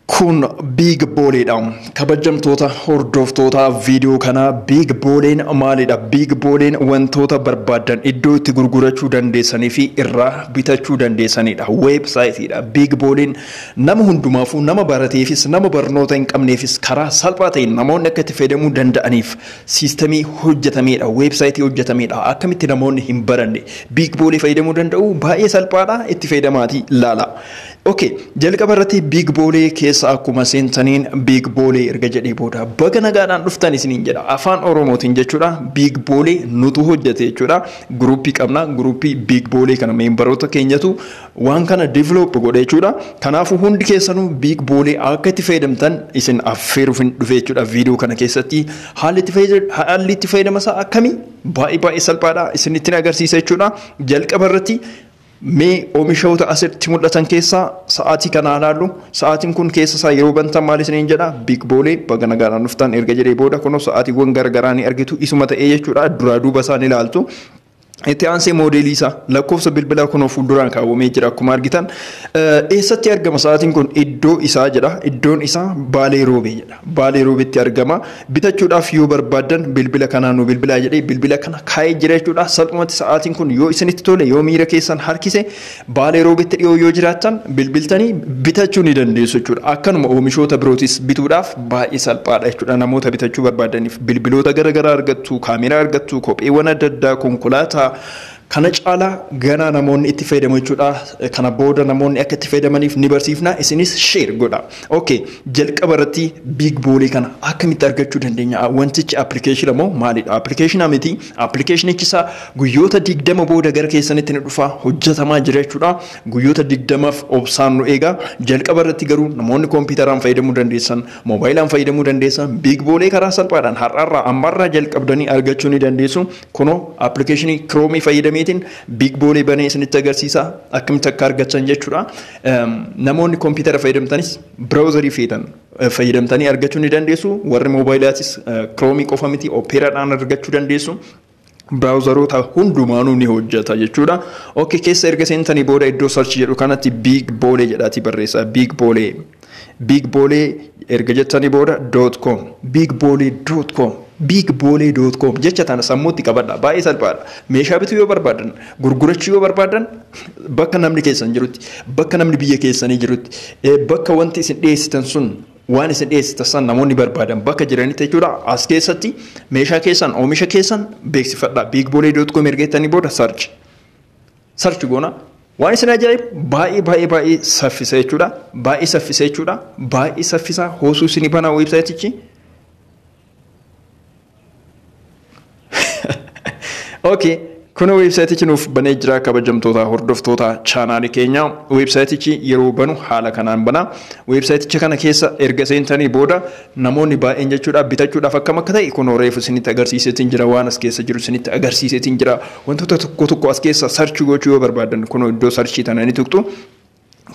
Kun Big Boleedha. Kabajamtoota hordoftoota viidiyoo kanaa Big Boleen maalidha? Big Boleen wantoota barbaadan iddoo itti gurgurachuu dandeessanii fi irraa bitachuu dandeessanidha. Weebsaayitiidha. Big Boleen nama hundumaafuu nama barateefis nama barnoota hin qabneefis karaa salphaa ta'een namoonni akka itti fayyadamuu danda'aniif siistemii hojjetamedha. Weebsaayitii hojjetamedha. Akkamitti namoonni hin baranne Big Bolee fayyadamuu danda'u baay'ee salphaadha. Itti fayyadamaatii ilaala. Okay, jalqaba irratti Big Bolee keessa akkuma seentaniin Big Bolee erga jedhee booda baga nagaadhaan dhuftan isiniin jedha. Afaan Oromootiin jechuudha. Big Bolee nutu hojjete jechuudha. Gruupii qabna. Gruupii Big Bolee kana meembaroota keenyatu waan kana develop godhe jechuudha. Kanaafuu hundi keessanuu Big Bolee akka itti fayyadamtan isin affeeruuf dhufe jechuudha. Viidiyoo kana keessatti haalli itti fayyadamasaa akkamii baay'ee salphaadha. Isinitti agarsiisa jechuudha. Jalqaba irratti mee oomishoota asitti mul'atan keessaa sa'aatii kana ilaallu. Sa'aatiin kun keessa isaa yeroo bantan maal isiniin jedha? Big Bolee baga nagaadhaan dhuftan erga jedhee booda kunoo sa'aatiiwwan garagaraa ni argitu. Isuma ta'ee jechuudha. Duraa duuba isaa ni ilaaltu. Itti aansee moodeelii isaa lakkoofsa bilbilaa kunoo fuulduraan kaawwamee jira akkuma argitan. Eessatti argama sa'aatiin kun? Iddoo isaa jedha. Iddoon isaa Baalee Roobee jedha. Baalee Roobeetti argama. Bitachuudhaaf yoo barbaadan bilbila kanaan nu bilbilaa jedhee bilbila kana kaa'ee jira jechuudha. Salphumatti sa'aatiin kun yoo isinitti tole yoo miira keessan harkise Baalee Roobeetti dhiyoo yoo jiraattan bilbiltanii bitachuu ni dandeessu jechuudha. Akkanuma oomishoota birootis bituudhaaf baay'ee salphaadha jechuudha. Namoota bitachuu barbaadaniif bilbiloota garagaraa argattu, kaameraa argattu, kopheewwan adda addaa, konkolaataa kana caalaa ganaa namoonni itti fayyadamu jechuudha. Kana booda namoonni akka itti fayyadamaniif ni barsiifna. Isinis share godha. Okay, jalqaba irratti Big Bolee kana akkamitti argachuu dandeenya? Wantichi application moo maalidha? Application miti. Applicationichi isaa guyyoota 20 booda gara keessanitti ni dhufa. Hojjetamaa jira jechuudha. Guyyoota 20f obsaan nu eega. Jalqaba irratti garuu namoonni kompiitaraan fayyadamuu dandeessan, moobayilaan fayyadamuu dandeessan Big Bolee karaa salphaadhaan har'aarraa ammarraa jalqabdanii argachuu ni dandeessu. Kunoo applicationii Chrome fayyadamee Big Bolee banee isinitti agarsiisa akkamitti akka argatan jechuudha. Namoonni kompiitara fayyadamtanis browserii fayyadamtanii argachuu ni dandeessu. Warri moobaayilaatis Chrome qofa miti Operaadhaan argachuu dandeessu. Browseroota hundumaanuu ni hojjeta jechuudha. Okay, keessa erga seentanii booda iddoo search jedhu kanatti Big Bolee jedhaati barreessa. Big Bolee erga jettanii booda .com bigbolee.com bigbolee.com jecha tana sammuutti qabadha. Baay'ee salphaadha. Meeshaa bituu yoo barbaadan, gurgurachuu yoo barbaadan bakka namni keessan jirutti, bakka namni biyya keessanii jirutti, bakka wanti isin dhiyeessitan sun waan isin dhiyeessitan san namoonni barbaadan bakka jiranitti jechuudha. As keessatti meeshaa keessan, oomisha keessan beeksifadha. Bigbolee.com erga jettanii booda search goona. Waan isin ajaa'ibu baay'ee saffisa jechuudha. Baay'ee saffisa jechuudha. Baay'ee saffisa hoosuu isin banaa weebsaayitichi. Okay, kuna weebsaayitichi nuuf banee jira kabajamtoota hordoftoota chaanaalii keenya. Weebsaayitichi yeroo banu haala kanaan bana. Weebsaayiticha kana keessa erga seentanii booda namoonni baay'een jechuudha bitachuudhaaf akkam akka ta'e kunoo reefu isinitti agarsiiseetiin jira. Waan as keessa jiru isinitti agarsiiseetiin jira. Wantoota tokko as keessa search gochuu yoo barbaadan kunoo iddoo searchii tana ni tuqxu.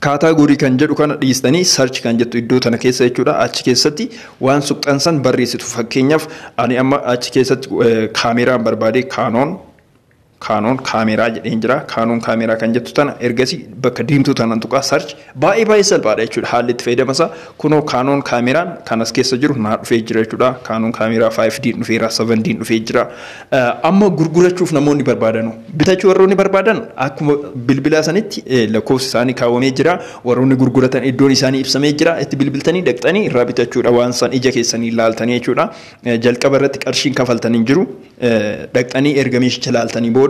Kaataagorii kan jedhu kana dhiistanii search kan jettu iddoo tana keessa jechuudha. Achi keessatti waan suqxan san barreessitu. Fakkeenyaaf ani amma achi keessatti kaameraan barbaade Canon kaameraa jedheen jira. Canon kaameraa kan jettu tana ergasii bakka diimtuu tanan tuqaa search baay'ee salphaadha jechuudha. Haalli itti fayyadamasa kunoo Canon kaameraan kan as keessa jiru naa dhufee jira jechuudha. Canon kaameraa 5D dhufeera, 7D dhufee jira. Amma gurgurachuuf namoonni barbaadanu, bitachuu warroonni barbaadan akkuma bilbilaa sanitti lakkoofsi isaanii kaawwamee jira. Warroonni gurguratan iddoon isaanii ibsamee jira. Itti bilbiltanii dhaqxanii irraa bitachuudha. Waan san ija keessanii ilaaltanii jechuudha. Jalqaba irratti qarshiin kafaltanii jiru. Dhaqxanii erga meeshicha ilaaltanii booda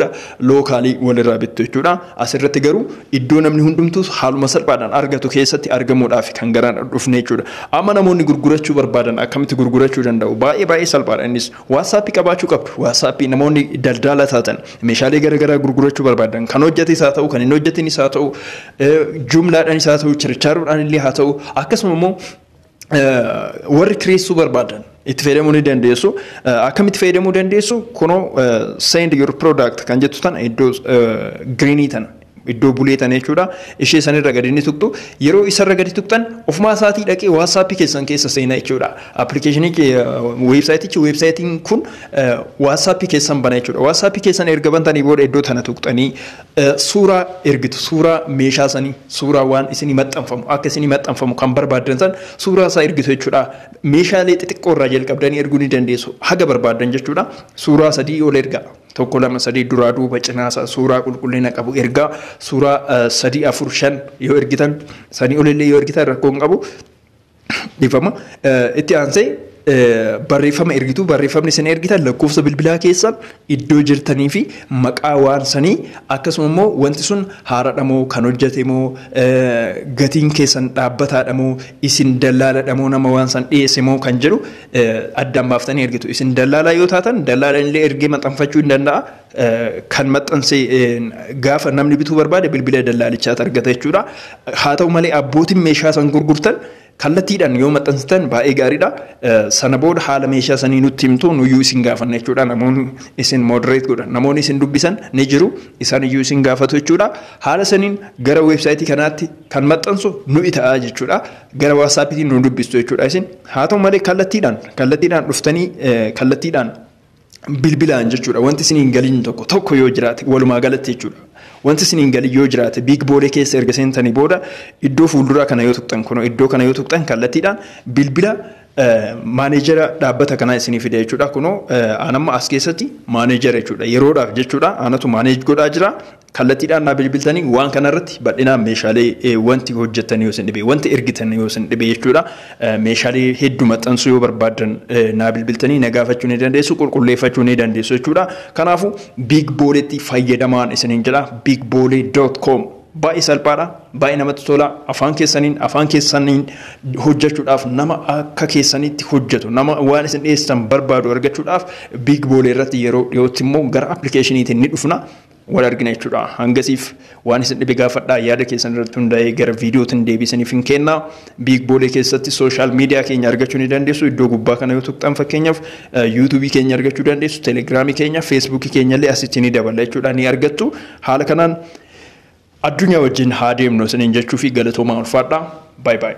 lookaalii walirraa bittu jechuudha. Asirratti garuu iddoo namni hundumtuu haaluma salphaadhaan argatu keessatti argamuudhaaf kan garaan dhufne jechuudha. Amma namoonni gurgurachuu barbaadan akkamitti gurgurachuu danda'u? Baay'ee salphaadha innis. WhatsApp qabaachuu qabdu. WhatsApp namoonni daldala taatan meeshaalee garagaraa gurgurachuu barbaadan kan hojjetes haa ta'u, kan hin hojjetinis haa ta'u, jumlaadhaanis haa ta'u, chirchaaruudhaan illee haa ta'u, akkasuma immoo warri kireessuu barbaadan itti fayyadamuu ni dandeessu. Akkamitti fayyadamuu dandeessu? Kunoo send your product kan jettu tana iddoo greenii tana iddoo buleetan jechuudha. Ishee sanirra gadi ni tuqxu. Yeroo isarra gadi tuqxan ofumaa isaatii dhaqee WhatsApp keessan keessa seenaa jechuudha. Appilikeeshinii weebsaayitiin kun WhatsApp keessan bana jechuudha. WhatsApp keessan erga bantanii booda iddoo tana tuqxanii suuraa ergitu. Suuraa meeshaa sanii, suuraa waan isinii maxxanfamu, akka isinii maxxanfamu kan barbaadan san suuraa isaa ergitu jechuudha. Meeshaalee xixiqqoo irraa jalqabdanii erguu ni dandeessu. Haga barbaadan jechuudha. Suuraa 3 ol ergaa. Tokko 2 3 duraa duuba cinaasa suuraa qulqullina qabu ergaa. Suuraa 3 4 5 yoo ergitan sanii olillee yoo ergitan rakkoo hin qabu. Difama itti aansee barreeffama ergitu. Barreeffamni isin ergitan lakkoofsa bilbilaa keessan iddoo jirtanii fi maqaa waan sanii akkasuma immoo wanti sun haaradha moo kan hojjete moo gatiin keessan dhaabbataadha moo isin dallaaladha moo nama waan san dhiyeesse moo kan jedhu addaan baaftanii ergitu. Isin dallaalaa yoo taatan dallaalaan illee ergee maxxanfachuu hin danda'a. Kan maxxanse gaafa namni bituu barbaade bilbila dallaalichaatti argata jechuudha. Haa ta'u malee abbootiin meeshaa san gurgurtan kallattiidhaan yoo maxxansitan baay'ee gaariidha. Sana booda haala meeshaa sanii nutti himtu nuyyuu isin gaafanna jechuudha. Namoonni isin moderate godhan, namoonni isin dubbisan ni jiru. Isaan iyyuu isin gaafatu jechuudha. Haala saniin gara weebsaayitii kanaatti kan maxxansu nuyi ta'a jechuudha. Gara WhatsAppiitiin nu dubbistu jechuudha isin. Haa ta'u malee kallattiidhaan dhuftanii kallattiidhaan bilbilaan jechuudha. Wanti isiniin galiin tokko yoo jiraate walumaa galatti jechuudha. Wanti isiniin galii yoo jiraate biig boolee keessa erga seentanii booda iddoo fuulduraa kana yoo tuqxan kunoo iddoo kana yoo tuqxan kallattiidhaan bilbila maaneejera dhaabbata kanaa isinii fide jechuudha. Kunoo anamma as keessatti maaneejera jechuudha. Yeroodhaaf jechuudha. Anatu maaneej godhaa jira. Kallattiidhaan naa bilbiltanii waan kanarratti bal'inaan meeshaalee wanti hojjetan yoo isin dhibe, wanti ergitan yoo isin dhibe jechuudha. Meeshaalee hedduu maxxansuu yoo barbaadan naa bilbiltanii na gaafachuu ni dandeessu, qulqulleeffachuu ni dandeessu jechuudha. Kanaafuu biig booleetti fayyadamaan isiniin jedha. biigbolee.com baay'ee salphaadha, baay'ee namatti tola. Afaan keessaniin hojjechuudhaaf nama akka keessanitti hojjetu, nama waan isin dhiyeessan barbaadu argachuudhaaf biig boolee irratti yeroo dhiyootti immoo gara appilikeeshiniitiin ni dhufna. Wal argina jechuudha. Hangasiif waan isin dhibe gaafadhaa yaada keessan irratti hundaa'ee gara viidiyootiin deebisaniif hin kenna. Biig boolee keessatti sooshaal miidiyaa keenya argachuu ni dandeessu. Iddoo gubbaa kana yoo tuqxan fakkeenyaaf yuutuubii keenya argachuu dandeessu. Telegiraamii keenya, feesbuukii keenya illee asitti ni dabala jechuudha. Ni argattu. Haala kanaan addunyaa wajjin haa deemnu isiniin jechuu fi galatoomaa ulfaadhaa. Baay baay.